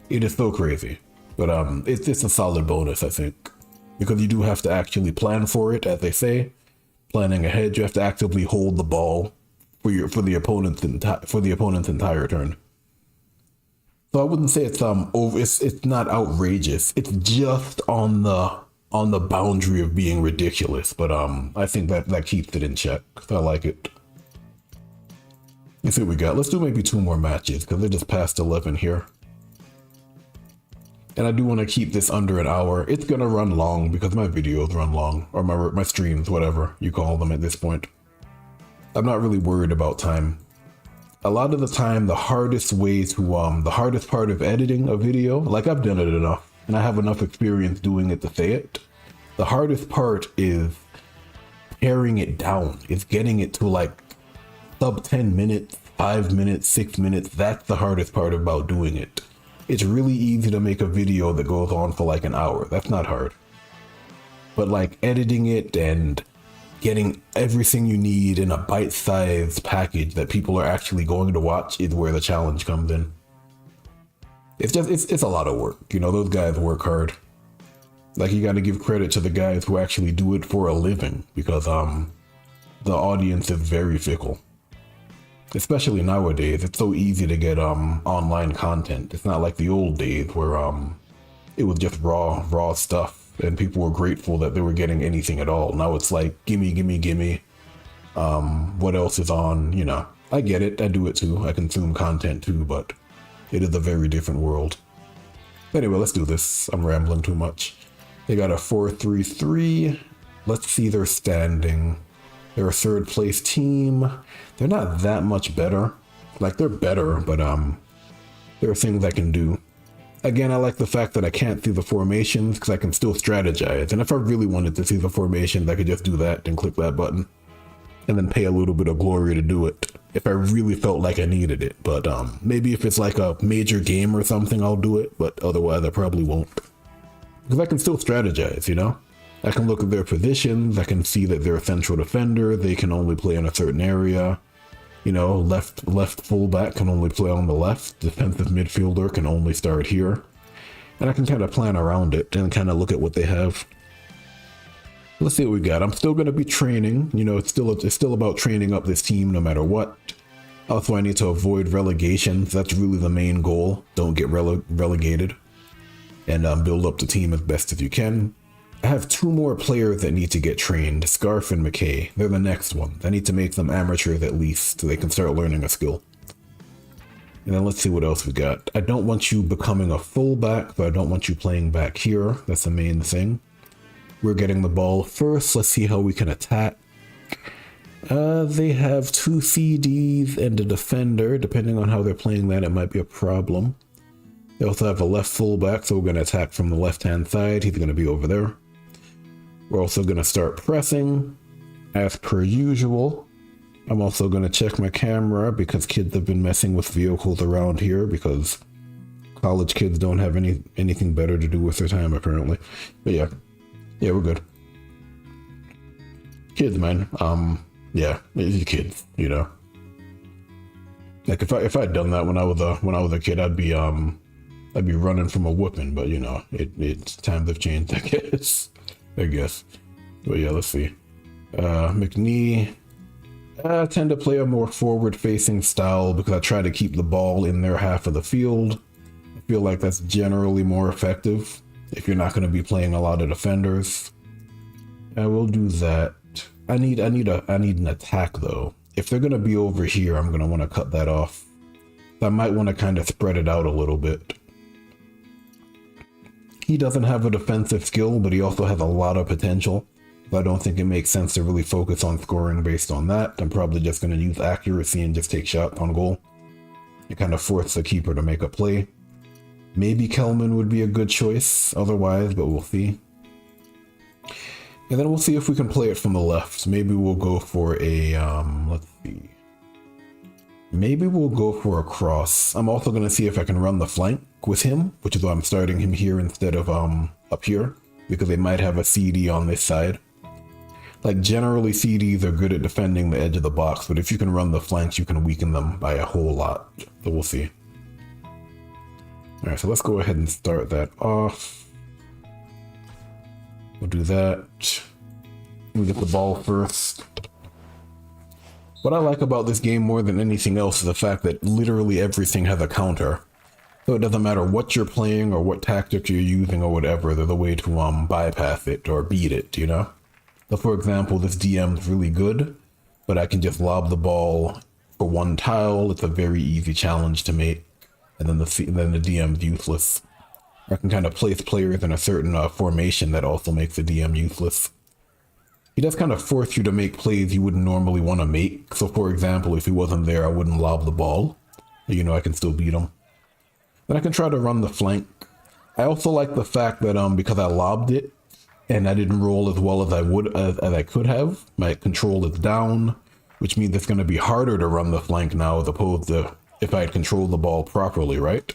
It is so crazy. But it's a solid bonus, I think. Because you do have to actually plan for it, as they say. Planning ahead, you have to actively hold the ball for the opponent's entire turn. So I wouldn't say it's it's not outrageous. It's just on the boundary of being ridiculous. But I think that keeps it in check. I like it. Let's see what we got. Let's do maybe 2 more matches because they're just past 11 here. And I do want to keep this under an hour. It's going to run long because my videos run long, or my streams, whatever you call them at this point. I'm not really worried about time. A lot of the time, the hardest part of editing a video, like I've done it enough, and I have enough experience doing it to say it. The hardest part is paring it down. It's getting it to like sub 10 minutes, 5 minutes, 6 minutes. That's the hardest part about doing it. It's really easy to make a video that goes on for like an hour. That's not hard. But like editing it and getting everything you need in a bite-sized package that people are actually going to watch is where the challenge comes in. It's a lot of work. You know, those guys work hard. Like, you got to give credit to the guys who actually do it for a living because the audience is very fickle. Especially nowadays, it's so easy to get online content. It's not like the old days where it was just raw stuff and people were grateful that they were getting anything at all. Now it's like gimme. What else is on? You know, I get it. I do it too. I consume content too, but it is a very different world. Anyway, let's do this. I'm rambling too much. They got a 4-3-3. Let's see their standing. They're a 3rd place team. They're not that much better. Like, they're better, but there are things I can do. Again, I like the fact that I can't see the formations because I can still strategize. And if I really wanted to see the formations, I could just do that and click that button. And then pay a little bit of glory to do it if I really felt like I needed it. But maybe if it's like a major game or something, I'll do it. But otherwise, I probably won't. Because I can still strategize, you know? I can look at their positions, I can see that they're a central defender, they can only play in a certain area. You know, left fullback can only play on the left, defensive midfielder can only start here. And I can kind of plan around it and kind of look at what they have. Let's see what we got. I'm still going to be training, you know, it's still about training up this team no matter what. Also, I need to avoid relegations, that's really the main goal. Don't get relegated. And build up the team as best as you can. I have 2 more players that need to get trained, Scarf and McKay. They're the next ones. I need to make them amateurs at least so they can start learning a skill. And then let's see what else we got. I don't want you becoming a fullback, but I don't want you playing back here. That's the main thing. We're getting the ball first. Let's see how we can attack. They have 2 CDs and a defender. Depending on how they're playing that, it might be a problem. They also have a left fullback, so we're going to attack from the left-hand side. He's going to be over there. We're also going to start pressing, as per usual. I'm also going to check my camera because kids have been messing with vehicles around here because college kids don't have anything better to do with their time, apparently. But yeah, we're good. Kids, man. Yeah, it's kids, you know. Like if I'd done that when I was a kid, I'd be running from a whooping, but you know, it's times have changed, I guess. But yeah, let's see. McNee, I tend to play a more forward-facing style because I try to keep the ball in their half of the field. I feel like that's generally more effective if you're not going to be playing a lot of defenders. I will do that. I need an attack though. If they're going to be over here, I'm going to want to cut that off. I might want to kind of spread it out a little bit. He doesn't have a defensive skill, but he also has a lot of potential. So I don't think it makes sense to really focus on scoring based on that. I'm probably just going to use accuracy and just take shots on goal. It kind of forces the keeper to make a play. Maybe Kelman would be a good choice otherwise, but we'll see. And then we'll see if we can play it from the left. Maybe we'll go for a, let's see. Maybe we'll go for a cross. I'm also going to see if I can run the flank with him, which is why I'm starting him here instead of up here, because they might have a CD on this side. Like, generally CDs are good at defending the edge of the box, but if you can run the flanks, you can weaken them by a whole lot. So we'll see. Alright, so let's go ahead and start that off. We'll do that. We'll get the ball first. What I like about this game more than anything else is the fact that literally everything has a counter. So it doesn't matter what you're playing or what tactic you're using or whatever, there's a way to bypass it or beat it, you know? So for example, this DM's really good, but I can just lob the ball for one tile. It's a very easy challenge to make, and then the DM's useless. I can kind of place players in a certain formation that also makes the DM useless. He does kind of force you to make plays you wouldn't normally want to make. So for example, if he wasn't there, I wouldn't lob the ball. You know, I can still beat him. Then I can try to run the flank. I also like the fact that because I lobbed it and I didn't roll as well as I could have, my control is down, which means it's going to be harder to run the flank now as opposed to if I had controlled the ball properly, right?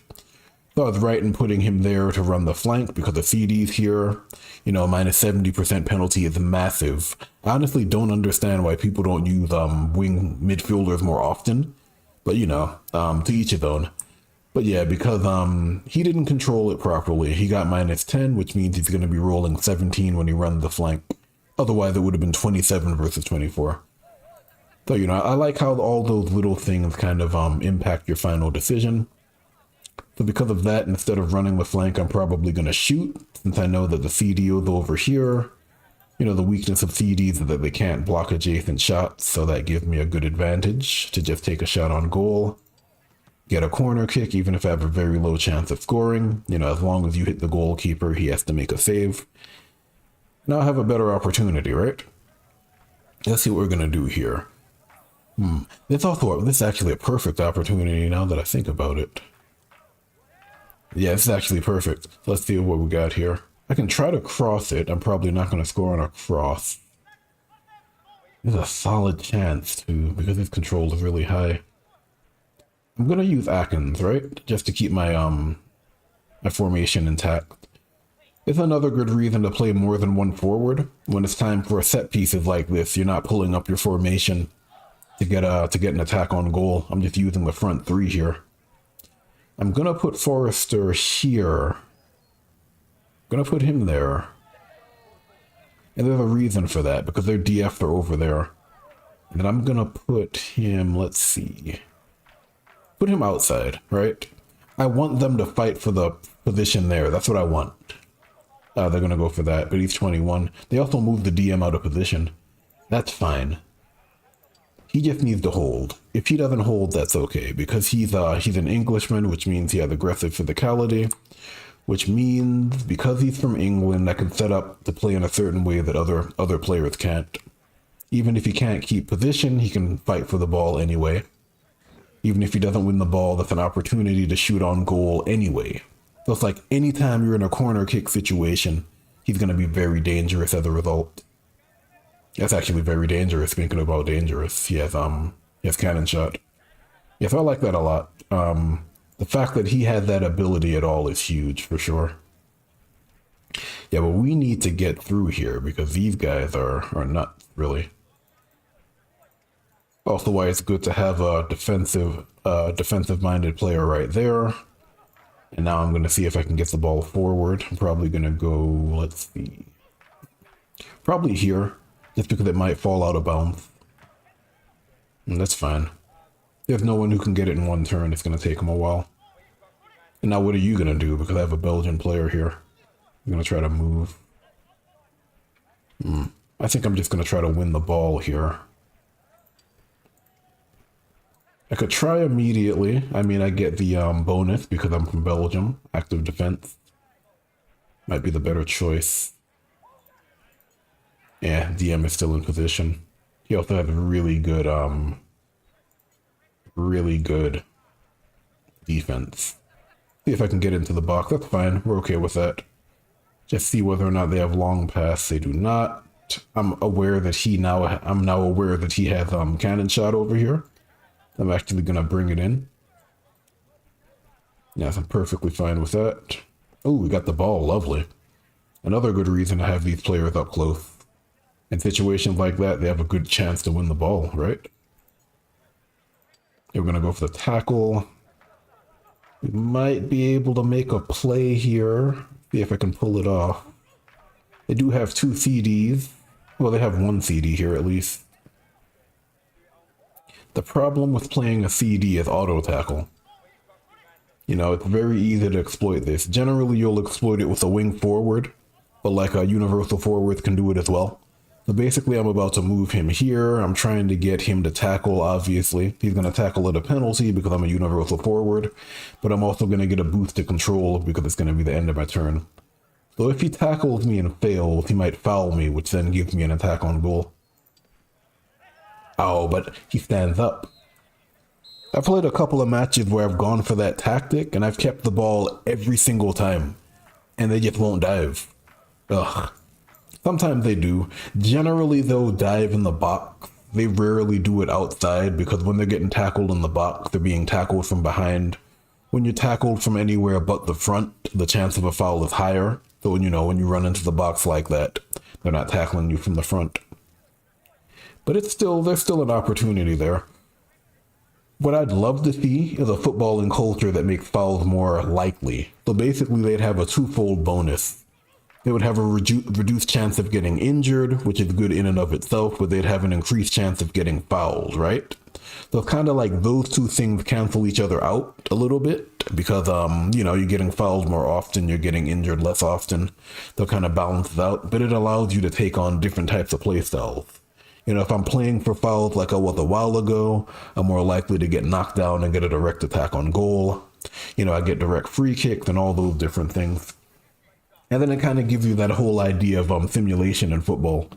So I was right in putting him there to run the flank because the CD's here. You know, minus 70% penalty is massive. I honestly don't understand why people don't use wing midfielders more often. But, you know, to each his own. But yeah, because he didn't control it properly. He got minus 10, which means he's going to be rolling 17 when he runs the flank. Otherwise, it would have been 27 versus 24. So, you know, I like how all those little things kind of impact your final decision. So because of that, instead of running the flank, I'm probably going to shoot, since I know that the CD is over here. You know, the weakness of CDs is that they can't block adjacent shots, so that gives me a good advantage to just take a shot on goal. Get a corner kick, even if I have a very low chance of scoring. You know, as long as you hit the goalkeeper, he has to make a save. Now I have a better opportunity, right? Let's see what we're going to do here. This is actually a perfect opportunity now that I think about it. Yeah, this is actually perfect. Let's see what we got here. I can try to cross it. I'm probably not going to score on a cross. There's a solid chance too, because his control is really high. I'm going to use Atkins, right? Just to keep my my formation intact. It's another good reason to play more than one forward. When it's time for set pieces like this, you're not pulling up your formation to get an attack on goal. I'm just using the front three here. I'm gonna put Forrester here. I'm gonna put him there. And there's a reason for that, because their DF are over there. And then I'm gonna put him, let's see. Put him outside, right? I want them to fight for the position there. That's what I want. They're gonna go for that, but he's 21. They also moved the DM out of position. That's fine. He just needs to hold. If he doesn't hold, that's okay, because he's an Englishman, which means he has aggressive physicality, which means because he's from England, I can set up to play in a certain way that other players can't. Even if he can't keep position, he can fight for the ball anyway. Even if he doesn't win the ball, that's an opportunity to shoot on goal anyway. So it's like anytime you're in a corner kick situation, he's going to be very dangerous as a result. That's actually very dangerous, thinking about dangerous. He has cannon shot. Yeah, so I like that a lot. The fact that he had that ability at all is huge, for sure. Yeah, but we need to get through here, because these guys are nuts, really. Also why it's good to have a defensive-minded player right there. And now I'm going to see if I can get the ball forward. I'm probably going to go, let's see. Probably here. Just because it might fall out of bounds. And that's fine. There's no one who can get it in one turn. It's going to take him a while. And now what are you going to do? Because I have a Belgian player here. I'm going to try to move. I think I'm just going to try to win the ball here. I could try immediately. I mean, I get the bonus because I'm from Belgium. Active defense. Might be the better choice. Yeah, DM is still in position. He also has really good defense. See if I can get into the box. That's fine. We're okay with that. Just see whether or not they have long pass. They do not. I'm aware that I'm now aware that he has cannon shot over here. I'm actually gonna bring it in. Yes, I'm perfectly fine with that. Oh, we got the ball. Lovely. Another good reason to have these players up close. In situations like that, they have a good chance to win the ball, right? We're gonna go for the tackle. We might be able to make a play here. See if I can pull it off. They do have 2 CDs. Well, they have 1 CD here at least. The problem with playing a CD is auto tackle. You know, it's very easy to exploit this. Generally, you'll exploit it with a wing forward, but like a universal forward can do it as well. So basically, I'm about to move him here. I'm trying to get him to tackle, obviously. He's going to tackle at a penalty because I'm a universal forward, but I'm also going to get a boost to control because it's going to be the end of my turn. So if he tackles me and fails, he might foul me, which then gives me an attack on goal. Oh, but he stands up. I've played a couple of matches where I've gone for that tactic, and I've kept the ball every single time, and they just won't dive. Ugh. Sometimes they do. Generally, they'll dive in the box. They rarely do it outside, because when they're getting tackled in the box, they're being tackled from behind. When you're tackled from anywhere but the front, the chance of a foul is higher. So when you run into the box like that, they're not tackling you from the front. But there's still an opportunity there. What I'd love to see is a footballing culture that makes fouls more likely. So basically, they'd have a twofold bonus. They would have a reduced chance of getting injured, which is good in and of itself, but they'd have an increased chance of getting fouled, right? So it's kind of like those two things cancel each other out a little bit because, you're getting fouled more often, you're getting injured less often. They'll kind of balance it out, but it allows you to take on different types of play styles. You know, if I'm playing for fouls like I was a while ago, I'm more likely to get knocked down and get a direct attack on goal. You know, I get direct free kicks and all those different things. And then it kind of gives you that whole idea of simulation in football.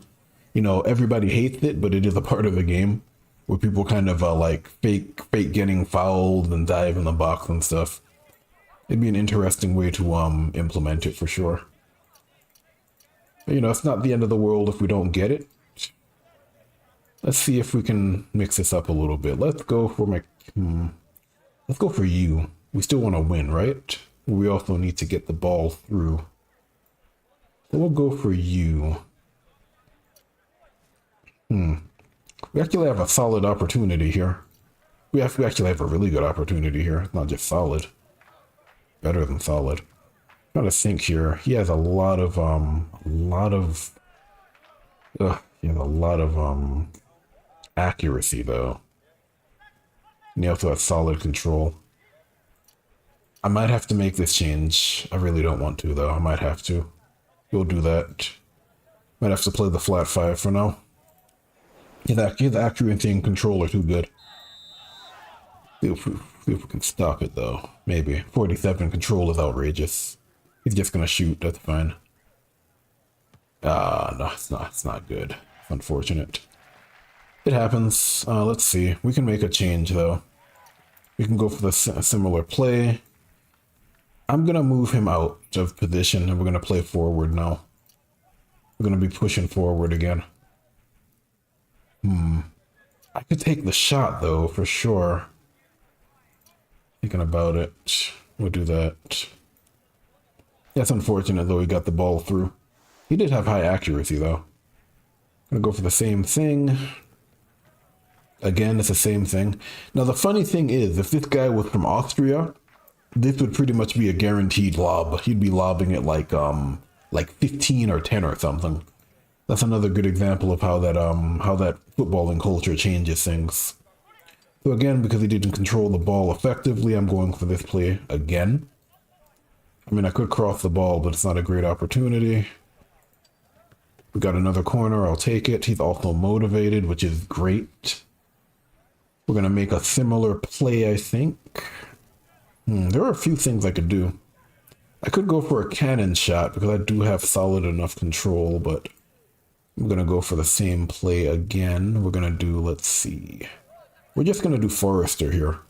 You know, everybody hates it, but it is a part of the game where people kind of like fake getting fouled and dive in the box and stuff. It'd be an interesting way to implement it for sure. But, you know, it's not the end of the world if we don't get it. Let's see if we can mix this up a little bit. Let's go for let's go for you. We still want to win, right? We also need to get the ball through. So we'll go for you. We actually have a solid opportunity here. We actually have a really good opportunity here. It's not just solid. Better than solid. I'm trying to think here. He has a lot of accuracy though. And he also has solid control. I might have to make this change. I really don't want to though. I might have to. We'll do that. Might have to play the flat 5 for now. His accuracy and control are too good. See if we can stop it though. Maybe. 47 control is outrageous. He's just gonna shoot. That's fine. No, it's not good. Unfortunate. It happens. Let's see. We can make a change though. We can go for the similar play. I'm gonna move him out of position and we're gonna play forward now. We're gonna be pushing forward again. I could take the shot though, for sure. Thinking about it. We'll do that. That's unfortunate though, he got the ball through. He did have high accuracy though. Gonna go for the same thing. Again, it's the same thing. Now the funny thing is, if this guy was from Austria, this would pretty much be a guaranteed lob. He'd be lobbing it like 15 or 10 or something. That's another good example of how that footballing culture changes things. So again, because he didn't control the ball effectively, I'm going for this play again. I mean, I could cross the ball, but it's not a great opportunity. We got another corner, I'll take it. He's also motivated, which is great. We're gonna make a similar play, I think. There are a few things I could do. I could go for a cannon shot because I do have solid enough control, but I'm gonna go for the same play again. We're gonna do, let's see. We're just gonna do Forrester here.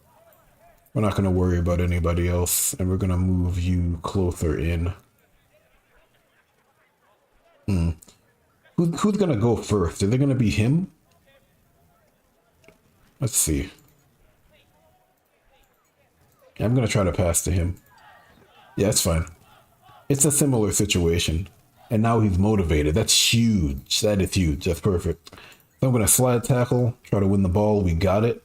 We're not going to worry about anybody else, and we're going to move you closer in. Who's going to go first? Is it going to be him? Let's see. I'm going to try to pass to him. Yeah, it's fine. It's a similar situation. And now he's motivated. That's huge. That is huge. That's perfect. So I'm going to slide tackle, try to win the ball. We got it.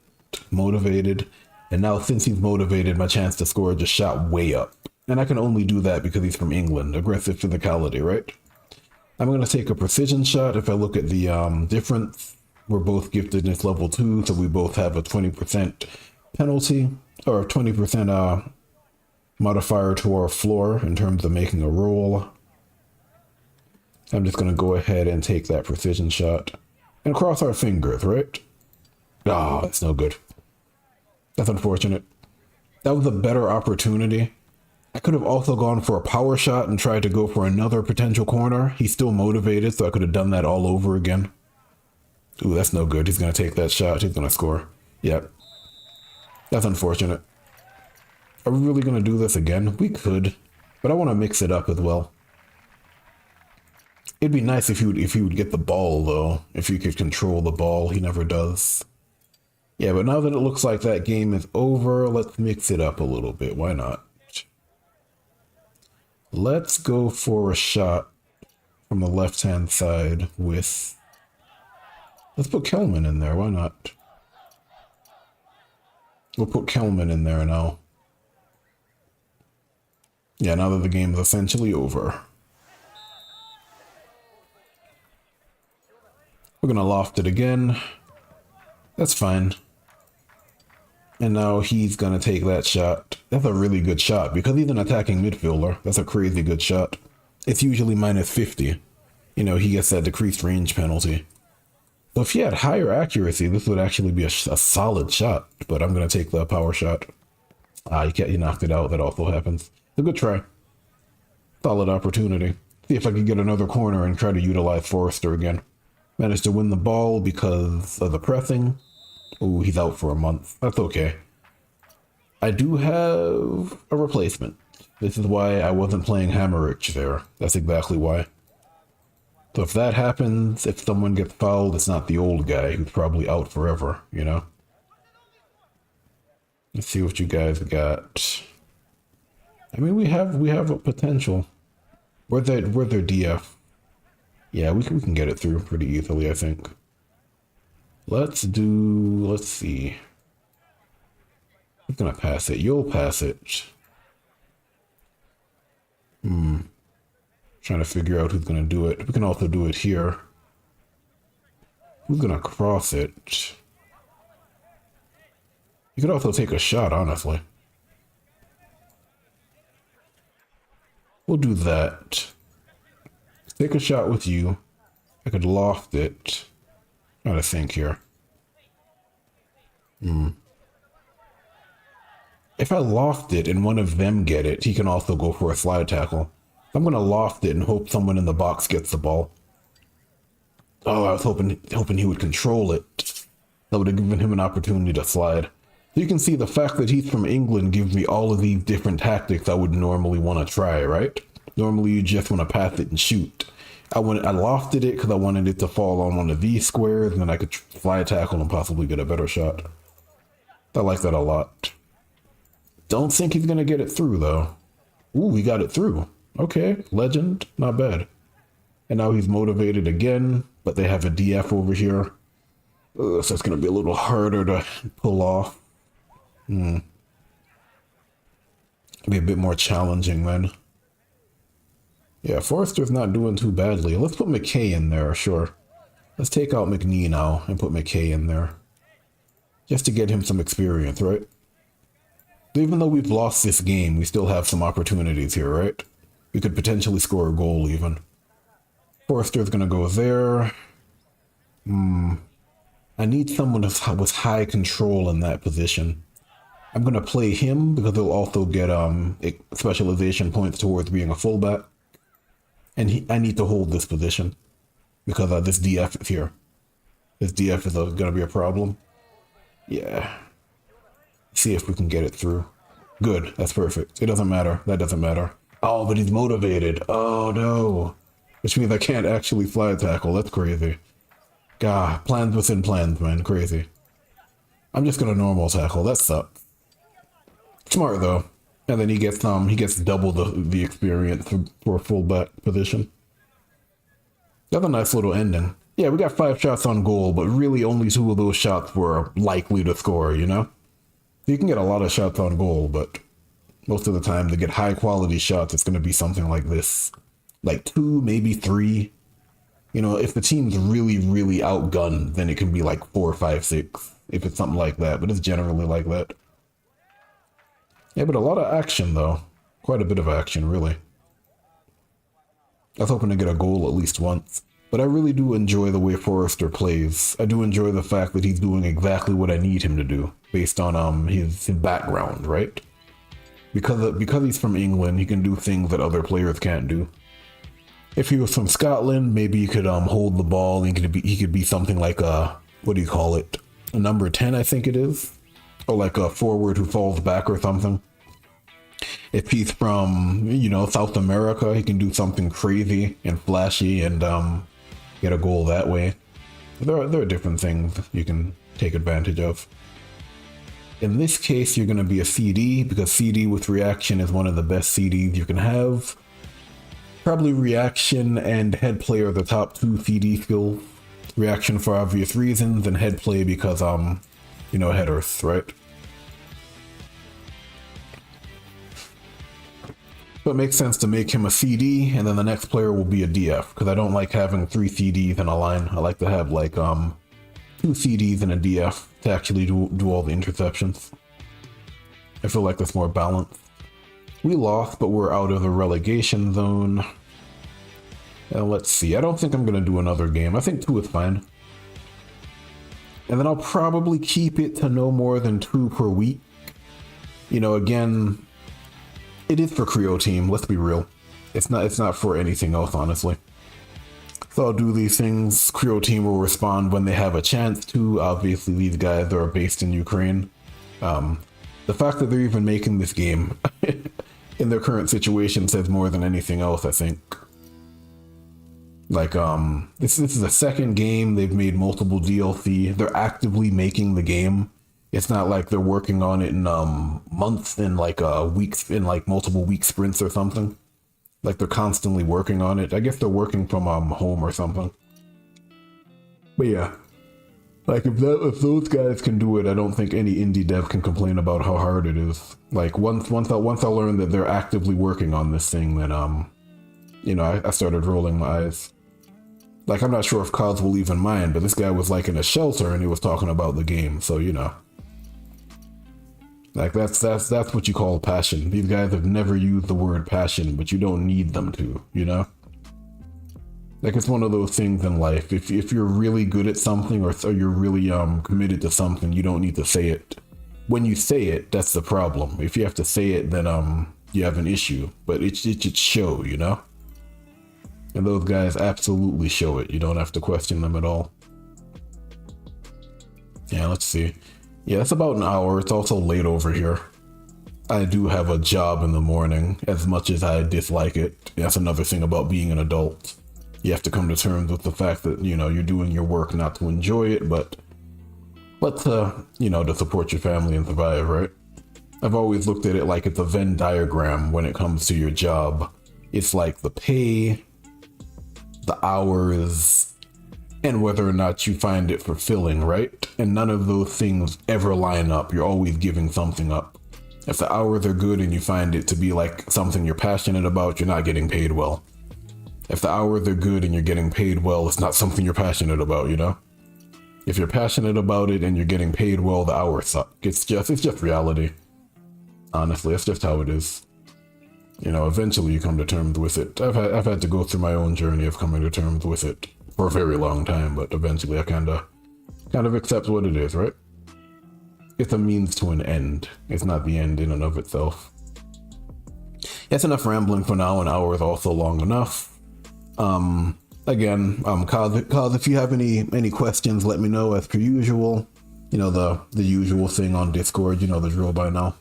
Motivated. And now since he's motivated, my chance to score just shot way up. And I can only do that because he's from England. Aggressive physicality, right? I'm going to take a precision shot. If I look at the difference, we're both giftedness level 2, so we both have a 20% penalty, or a 20% modifier to our floor in terms of making a roll. I'm just going to go ahead and take that precision shot and cross our fingers, right? Ah, oh, that's no good. That's unfortunate. That was a better opportunity. I could have also gone for a power shot and tried to go for another potential corner. He's still motivated, so I could have done that all over again. Ooh, that's no good. He's going to take that shot. He's going to score. Yep. That's unfortunate. Are we really going to do this again? We could, but I want to mix it up as well. It'd be nice if he would get the ball, though. If he could control the ball. He never does. Yeah, but now that it looks like that game is over, let's mix it up a little bit. Why not? Let's go for a shot from the left-hand side with... Let's put Kelman in there. Why not? We'll put Kelman in there now. Yeah, now that the game is essentially over. We're going to loft it again. That's fine. And now he's going to take that shot. That's a really good shot. Because he's an attacking midfielder, that's a crazy good shot. It's usually minus 50. You know, he gets that decreased range penalty. So if he had higher accuracy, this would actually be a solid shot. But I'm going to take the power shot. He knocked it out. That also happens. It's a good try. Solid opportunity. See if I can get another corner and try to utilize Forrester again. Managed to win the ball because of the pressing. Ooh, he's out for a month. That's okay. I do have a replacement. This is why I wasn't playing Hammerich there. That's exactly why. So if that happens, if someone gets fouled, it's not the old guy who's probably out forever, you know? Let's see what you guys got. I mean, we have a potential. Where's their DF? Yeah, we can get it through pretty easily, I think. Let's see. Who's gonna pass it? You'll pass it. Trying to figure out who's gonna do it. We can also do it here. Who's gonna cross it? You could also take a shot, honestly. We'll do that. Take a shot with you. I could loft it. Trying to think here. If I loft it and one of them get it, he can also go for a slide tackle. I'm going to loft it and hope someone in the box gets the ball. Oh, I was hoping he would control it. That would have given him an opportunity to slide. So you can see the fact that he's from England gives me all of these different tactics I would normally want to try, right? Normally you just want to pass it and shoot. I lofted it because I wanted it to fall on one of these squares, and then I could slide tackle and possibly get a better shot. I like that a lot. Don't think he's going to get it through, though. Ooh, we got it through. Okay, legend. Not bad. And now he's motivated again, but they have a DF over here. So it's going to be a little harder to pull off. It'll be a bit more challenging then. Yeah, Forrester's not doing too badly. Let's put McKay in there, sure. Let's take out McNee now and put McKay in there. Just to get him some experience, right? Even though we've lost this game, we still have some opportunities here, right? We could potentially score a goal even. Forrester's gonna go there. I need someone with high control in that position. I'm gonna play him because he'll also get specialization points towards being a fullback. And I need to hold this position because this DF is here. This DF is going to be a problem. Yeah. See if we can get it through. Good, that's perfect. It doesn't matter. That doesn't matter. Oh, but he's motivated. Oh no. Which means I can't actually fly tackle. That's crazy. God, plans within plans, man. Crazy. I'm just gonna normal tackle. That sucks. Smart though. And then he gets double the experience for a fullback position. That's a nice little ending. Yeah, we got 5 shots on goal, but really only 2 of those shots were likely to score, you know? You can get a lot of shots on goal, but most of the time to get high quality shots, it's going to be something like this. Like 2, maybe 3. You know, if the team's really, really outgunned, then it can be like 4, 5, 6. If it's something like that, but it's generally like that. Yeah, but a lot of action though. Quite a bit of action, really. I was hoping to get a goal at least once. But I really do enjoy the way Forrester plays. I do enjoy the fact that he's doing exactly what I need him to do, based on his background, right? Because he's from England, he can do things that other players can't do. If he was from Scotland, maybe he could hold the ball. He could be something like a, what do you call it? A number 10, I think it is, or like a forward who falls back or something. If he's from, you know, South America, he can do something crazy and flashy and get a goal that way. There are different things you can take advantage of. In this case, you're going to be a CD, because CD with reaction is one of the best CDs you can have. Probably reaction and head play are the top 2 CD skills. Reaction for obvious reasons, and head play because, you know, headers, right? So it makes sense to make him a CD, and then the next player will be a DF, because I don't like having 3 CDs in a line. I like to have like 2 CDs and a DF to actually do all the interceptions. I feel like that's more balanced. We lost, but we're out of the relegation zone. Let's see, I don't think I'm going to do another game. I think 2 is fine. And then I'll probably keep it to no more than 2 per week. You know, again, it is for Creo Team, let's be real. It's not for anything else, honestly. So I'll do these things. Creo Team will respond when they have a chance to. Obviously, these guys are based in Ukraine. The fact that they're even making this game in their current situation says more than anything else, I think. Like, this is the second game. They've made multiple DLC. They're actively making the game. It's not like they're working on it in months, in like weeks, in like multiple week sprints or something. Like they're constantly working on it. I guess they're working from home or something. But yeah, like if those guys can do it, I don't think any indie dev can complain about how hard it is. Like once I learned that they're actively working on this thing, then you know, I started rolling my eyes. Like I'm not sure if Cos will even mind, but this guy was like in a shelter and he was talking about the game, so you know. Like that's what you call passion. These guys have never used the word passion, but you don't need them to, you know? Like it's one of those things in life. If you're really good at something or you're really committed to something, you don't need to say it. When you say it, that's the problem. If you have to say it, then you have an issue. But it should show, you know? And those guys absolutely show it. You don't have to question them at all. Yeah, let's see. Yeah, it's about an hour. It's also late over here. I do have a job in the morning, as much as I dislike it. That's another thing about being an adult. You have to come to terms with the fact that, you know, you're doing your work not to enjoy it, but you know, to support your family and survive, right? I've always looked at it like it's a Venn diagram when it comes to your job. It's like the pay, the hours, and whether or not you find it fulfilling, right? And none of those things ever line up. You're always giving something up. If the hours are good and you find it to be like something you're passionate about, you're not getting paid well. If the hours are good and you're getting paid well, it's not something you're passionate about, you know? If you're passionate about it and you're getting paid well, the hours suck. It's just reality. Honestly, that's just how it is. You know, eventually you come to terms with it. I've had to go through my own journey of coming to terms with it for a very long time, but eventually I kind of accept what it is, right? It's a means to an end. It's not the end in and of itself. That's enough rambling for now. An hour is also long enough. Again, Kaz, if you have any questions, let me know as per usual. You know, the usual thing on Discord, you know the drill by now.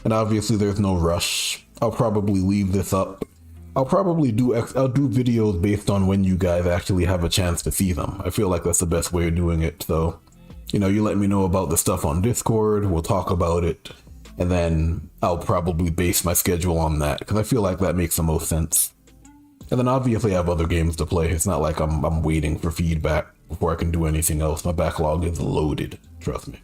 And obviously there's no rush. I'll probably leave this up. I'll do videos based on when you guys actually have a chance to see them. I feel like that's the best way of doing it. So, you know, you let me know about the stuff on Discord, we'll talk about it, and then I'll probably base my schedule on that, because I feel like that makes the most sense. And then obviously I have other games to play. It's not like I'm waiting for feedback before I can do anything else. My backlog is loaded, trust me.